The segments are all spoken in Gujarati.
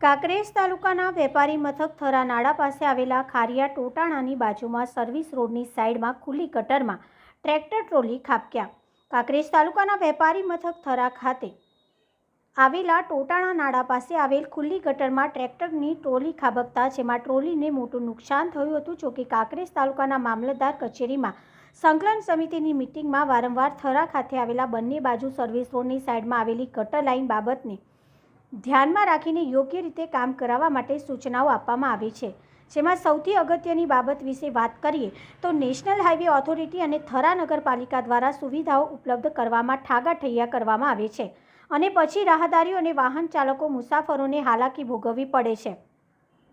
કાંકરેજ તાલુકાના વેપારી મથક થરા નાળા પાસે આવેલા ખારિયા ટોટાણાની બાજુમાં સર્વિસ રોડની સાઈડમાં ખુલ્લી ગટરમાં ટ્રેક્ટર ટ્રોલી ખાબક્યા। કાંકરેજ તાલુકાના વેપારી મથક થરા ખાતે આવેલા ટોટાણા નાળા પાસે આવેલ ખુલ્લી ગટરમાં ટ્રેક્ટરની ટ્રોલી ખાબકતા જેમાં ટ્રોલીને મોટું નુકસાન થયું હતું। જોકે કાંકરેજ તાલુકાના મામલતદાર કચેરીમાં સંકલન સમિતિની મિટિંગમાં વારંવાર થરા ખાતે આવેલા બંને બાજુ સર્વિસ રોડની સાઈડમાં આવેલી ગટર લાઇન બાબતને ધ્યાનમાં રાખીને યોગ્ય રીતે કામ કરાવવા માટે સૂચનાઓ આપવામાં આવી છે। જેમાં સૌથી અગત્યની બાબત વિશે વાત કરીએ તો નેશનલ હાઈવે ઓથોરિટી અને થરા નગરપાલિકા દ્વારા સુવિધાઓ ઉપલબ્ધ કરવામાં ઠાગાઠૈયા કરવામાં આવે છે અને પછી રાહદારીઓ અને વાહન ચાલકો મુસાફરોને હાલાકી ભોગવવી પડે છે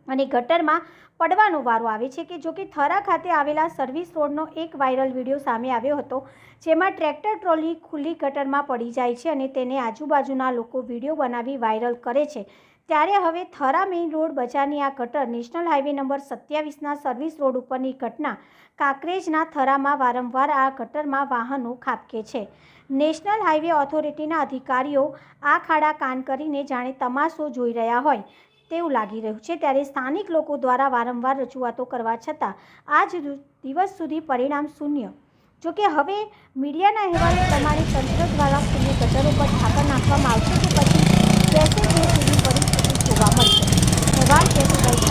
અને ગટરમાં પડવાનો વારો આવે છે કે જોકે થરા ખાતે આવેલા સર્વિસ રોડનો એક વાયરલ વિડીયો સામે આવ્યો હતો જેમાં ટ્રેક્ટર ટ્રોલી ખુલ્લી ગટરમાં પડી જાય છે અને તેને આજુબાજુના લોકો વિડીયો બનાવી વાયરલ કરે છે। ત્યારે હવે થરા મેઇન રોડ બજારની આ ગટર નેશનલ હાઈવે નંબર 27ના સર્વિસ રોડ ઉપરની ઘટના કાંકરેજના થરામાં વારંવાર આ ગટરમાં વાહનો ખાબકે છે। નેશનલ હાઈવે ઓથોરિટીના અધિકારીઓ આ ખાડા કાન કરીને જાણે તમાશો જોઈ રહ્યા હોય તેવું લાગી રહ્યું છે। ત્યારે સ્થાનિક લોકો દ્વારા વારંવાર રજૂઆતો કરવા છતાં આજ દિવસ સુધી પરિણામ શૂન્ય। જોકે હવે મીડિયાના અહેવાલો પ્રમાણે તંત્ર દ્વારા ખુલ્લી ગટરો પર ઢાંકણ નાખવામાં આવશે કે પછી કેસે તેવી પરિસ્થિતિ જોવા મળશે। અહેવાલ કેસુભાઈ